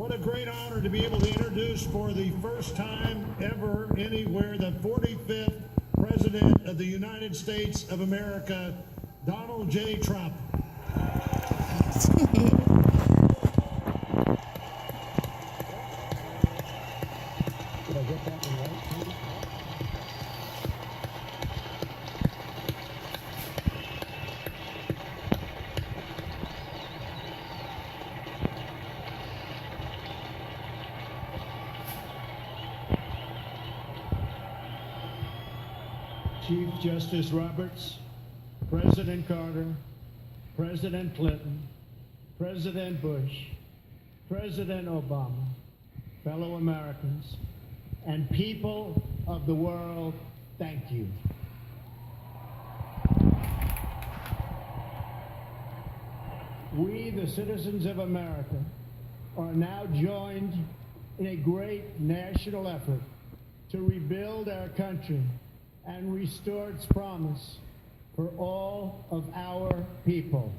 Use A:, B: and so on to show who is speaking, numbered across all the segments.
A: What a great honor to be able to introduce for the first time ever anywhere the 45th President of the United States of America, Donald J. Trump. Did I get that one right? Chief Justice Roberts, President Carter, President Clinton, President Bush, President Obama, fellow Americans, and people of the world, thank you. We, the citizens of America, are now joined in a great national effort to rebuild our country and restore its promise for all of our people.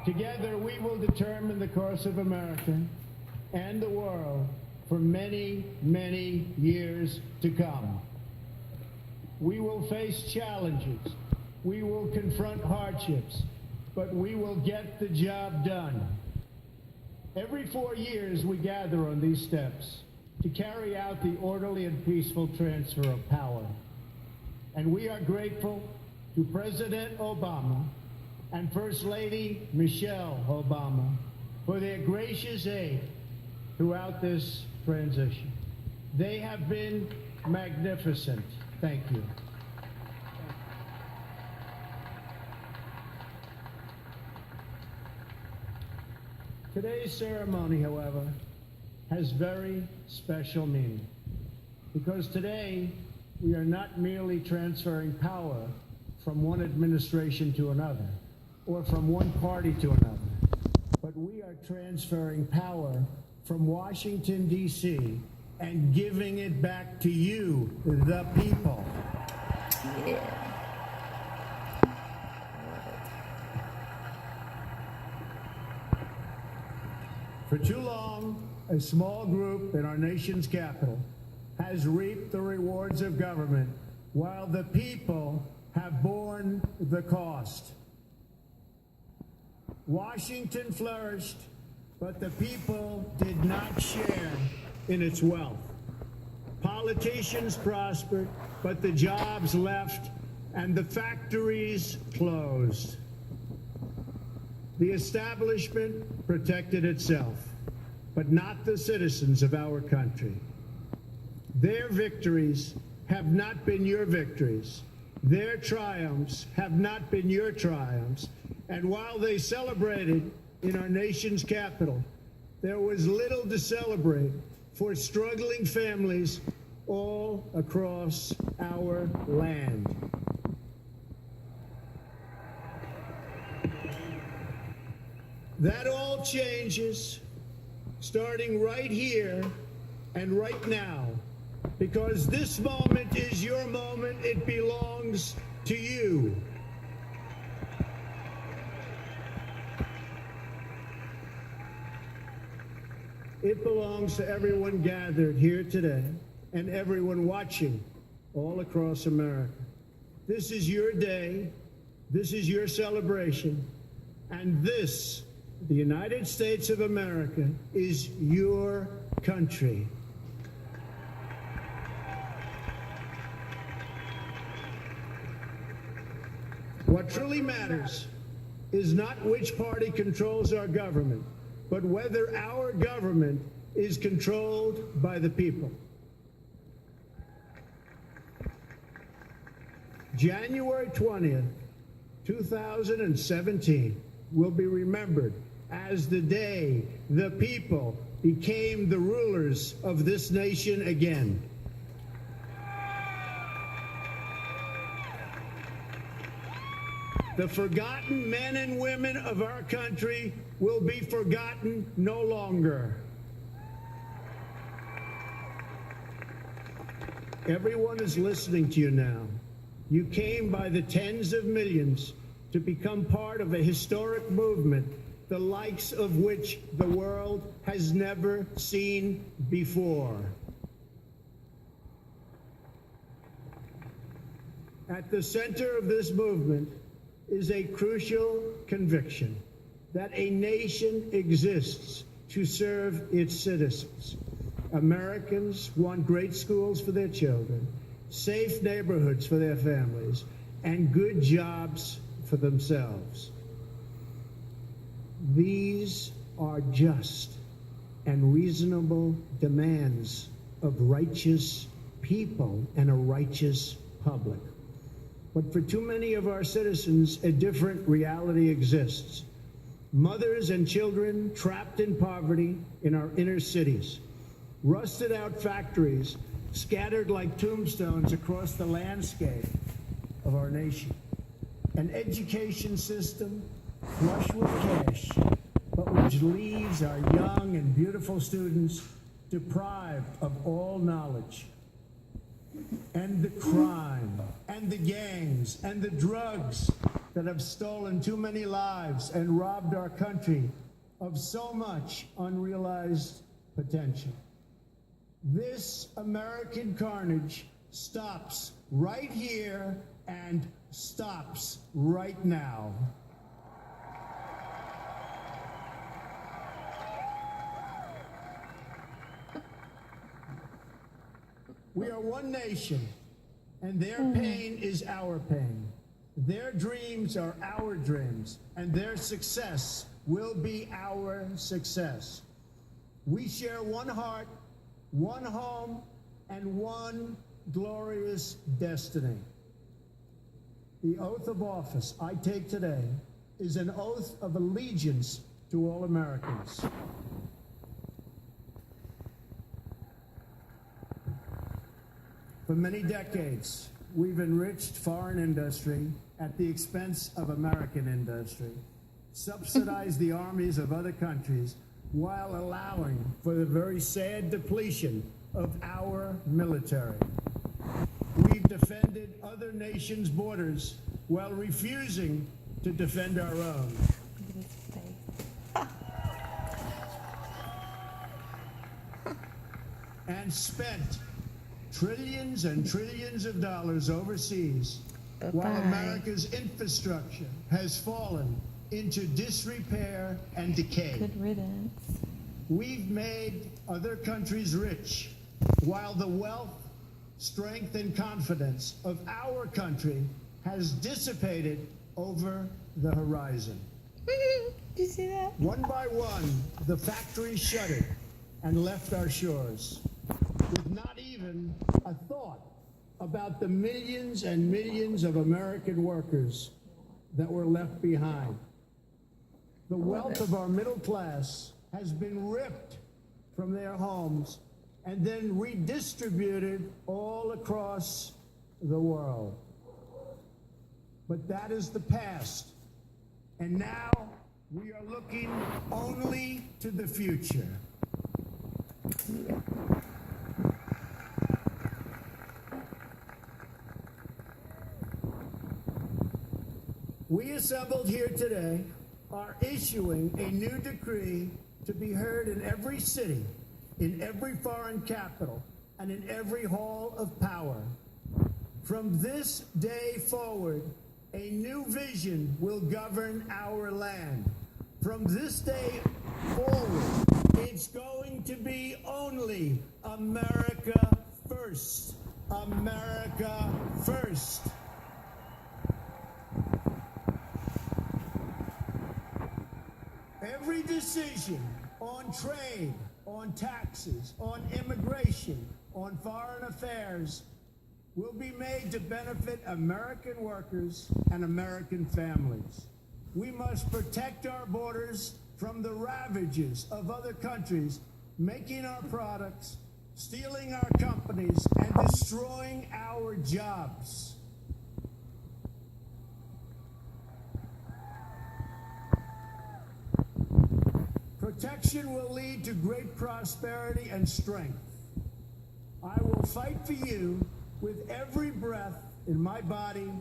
A: Together, we will determine the course of America and the world for many, many years to come. We will face challenges. We will confront hardships, but we will get the job done. Every 4 years, we gather on these steps to carry out the orderly and peaceful transfer of power. And we are grateful to President Obama and First Lady Michelle Obama for their gracious aid throughout this transition. They have been magnificent. Thank you. Today's ceremony, however, has very special meaning, because today we are not merely transferring power from one administration to another or from one party to another, but we are transferring power from Washington, D.C. and giving it back to you, the people.
B: Yeah.
A: For too long, a small group in our nation's capital has reaped the rewards of government while the people have borne the cost. Washington flourished, but the people did not share in its wealth. Politicians prospered, but the jobs left and the factories closed. The establishment protected itself, but not the citizens of our country. Their victories have not been your victories. Their triumphs have not been your triumphs. And while they celebrated in our nation's capital, there was little to celebrate for struggling families all across our land. That all changes starting right here and right now, because this moment is your moment. It belongs to you. It belongs to everyone gathered here today and everyone watching all across America. This is your day. This is your celebration. And this, the United States of America, is your country. What truly matters is not which party controls our government, but whether our government is controlled by the people. January 20th, 2017 will be remembered as the day the people became the rulers of this nation again. The forgotten men and women of our country will be forgotten no longer. Everyone is listening to you now. You came by the tens of millions to become part of a historic movement the likes of which the world has never seen before. At the center of this movement is a crucial conviction that a nation exists to serve its citizens. Americans want great schools for their children, safe neighborhoods for their families, and good jobs for themselves. These are just and reasonable demands of righteous people and a righteous public. But for too many of our citizens, a different reality exists. Mothers and children trapped in poverty in our inner cities, rusted out factories scattered like tombstones across the landscape of our nation, an education system flush with cash, but which leaves our young and beautiful students deprived of all knowledge. And the crime, and the gangs, and the drugs that have stolen too many lives and robbed our country of so much unrealized potential. This American carnage stops right here and stops right now. We are one nation, and their pain is our pain. Their dreams are our dreams, and their success will be our success. We share one heart, one home, and one glorious destiny. The oath of office I take today is an oath of allegiance to all Americans. For many decades, we've enriched foreign industry at the expense of American industry, subsidized the armies of other countries while allowing for the very sad depletion of our military. We've defended other nations' borders while refusing to defend our own. And spent trillions and trillions of dollars overseas while America's infrastructure has fallen into disrepair and decay.
B: Good riddance.
A: We've made other countries rich while the wealth, strength, and confidence of our country has dissipated over the horizon.
B: Did you see that?
A: One by one, the factories shuttered and left our shores, with not even a thought about the millions and millions of American workers that were left behind. The wealth of our middle class has been ripped from their homes and then redistributed all across the world. But that is the past. And now we are looking only to the future. We assembled here today are issuing a new decree to be heard in every city, in every foreign capital, and in every hall of power. From this day forward, a new vision will govern our land. From this day forward, it's going to be only America first. America first. Every decision on trade, on taxes, on immigration, on foreign affairs will be made to benefit American workers and American families. We must protect our borders from the ravages of other countries making our products, stealing our companies, and destroying our jobs. Protection will lead to great prosperity and strength. I will fight for you with every breath in my body,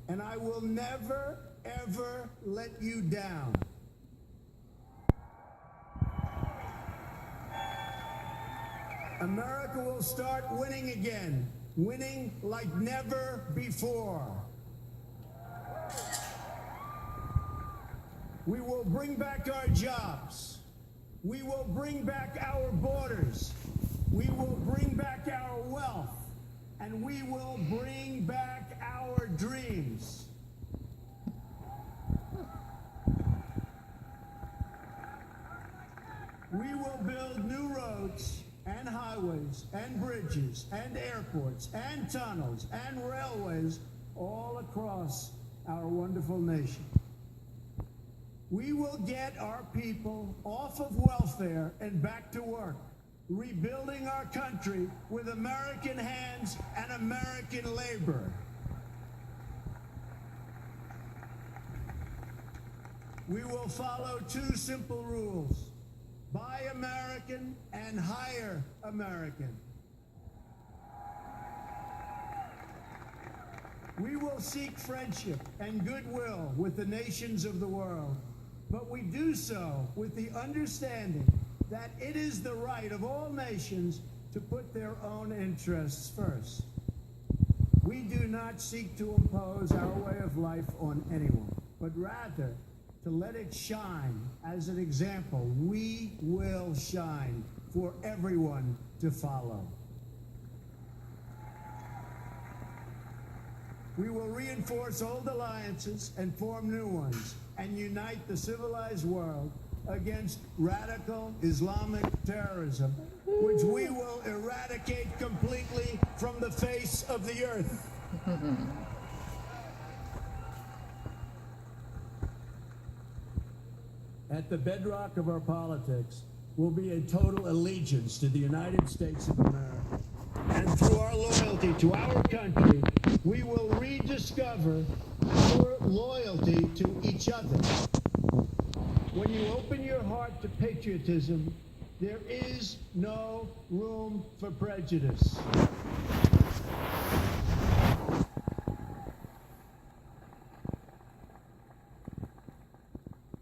A: and I will never, ever let you down. America will start winning again, winning like never before. We will bring back our jobs. We will bring back our borders. We will bring back our wealth. And we will bring back our dreams. We will build new roads and highways and bridges and airports and tunnels and railways all across our wonderful nation. We will get our people off of welfare and back to work, rebuilding our country with American hands and American labor. We will follow two simple rules: buy American and hire American. We will seek friendship and goodwill with the nations of the world, but we do so with the understanding that it is the right of all nations to put their own interests first. We do not seek to impose our way of life on anyone, but rather to let it shine as an example. We will shine for everyone to follow. We will reinforce old alliances and form new ones and unite the civilized world against radical Islamic terrorism, which we will eradicate completely from the face of the earth. At the bedrock of our politics will be a total allegiance to the United States of America. And through our loyalty to our country, we will rediscover our loyalty to each other. When you open your heart to patriotism, there is no room for prejudice.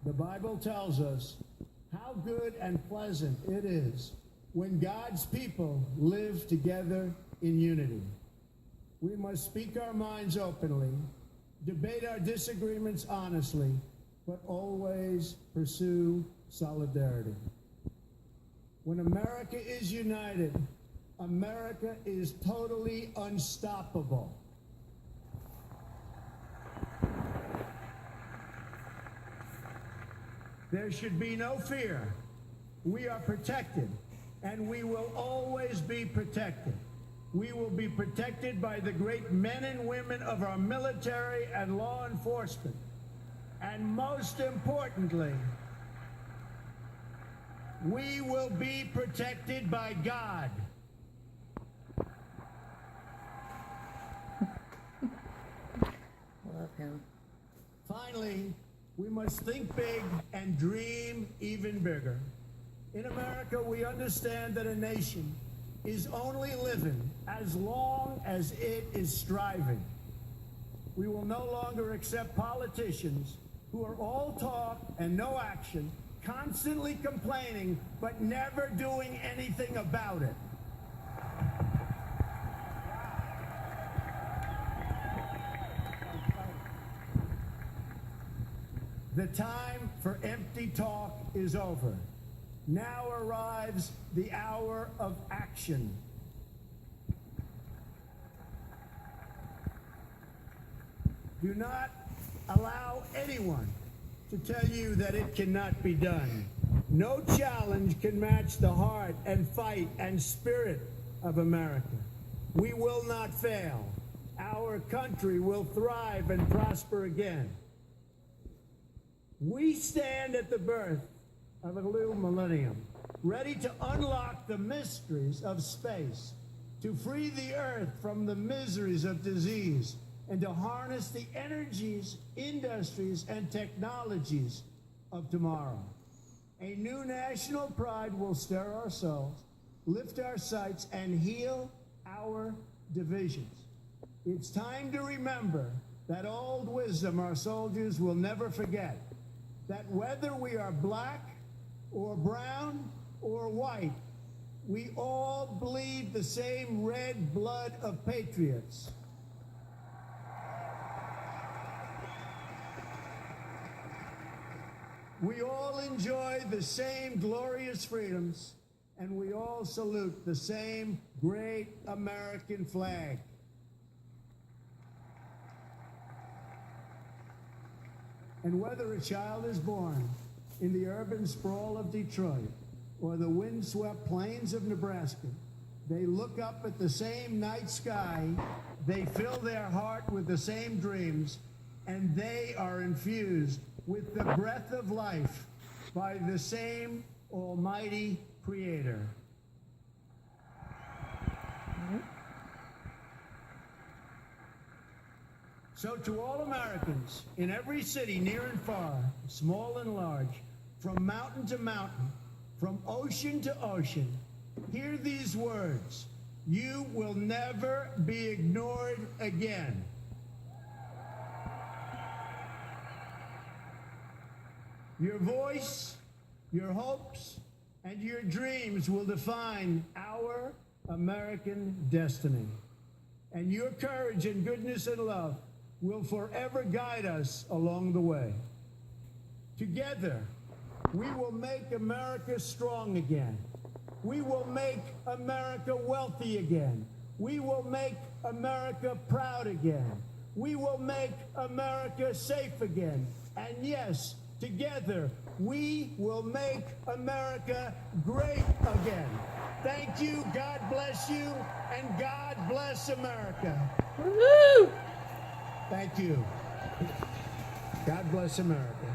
A: The Bible tells us how good and pleasant it is when God's people live together in unity. We must speak our minds openly, debate our disagreements honestly, but always pursue solidarity. When America is united, America is totally unstoppable. There should be no fear. We are protected, and we will always be protected. We will be protected by the great men and women of our military and law enforcement. And most importantly, we will be protected by God.
B: Love him.
A: Finally, we must think big and dream even bigger. In America, we understand that a nation is only living as long as it is striving. We will no longer accept politicians who are all talk and no action, constantly complaining but never doing anything about it. The time for empty talk is over. Now arrives the hour of action. Do not allow anyone to tell you that it cannot be done. No challenge can match the heart and fight and spirit of America. We will not fail. Our country will thrive and prosper again. We stand at the birth of a new millennium, ready to unlock the mysteries of space, to free the earth from the miseries of disease, and to harness the energies, industries, and technologies of tomorrow. A new national pride will stir our souls, lift our sights, and heal our divisions. It's time to remember that old wisdom our soldiers will never forget, that whether we are black or brown or white, We all bleed the same red blood of patriots. We all enjoy the same glorious freedoms, and we all salute the same great American flag. And whether a child is born in the urban sprawl of Detroit or the windswept plains of Nebraska, they look up at the same night sky, they fill their heart with the same dreams, and they are infused with the breath of life by the same almighty Creator. So to all Americans in every city, near and far, small and large, from mountain to mountain, from ocean to ocean, hear these words: you will never be ignored again. Your voice, your hopes, and your dreams will define our American destiny. And your courage and goodness and love will forever guide us along the way. Together, we will make America strong again. We will make America wealthy again. We will make America proud again. We will make America safe again. And yes, together, we will make America great again. Thank you, God bless you, and God bless America.
B: Woo!
A: Thank you. God bless America.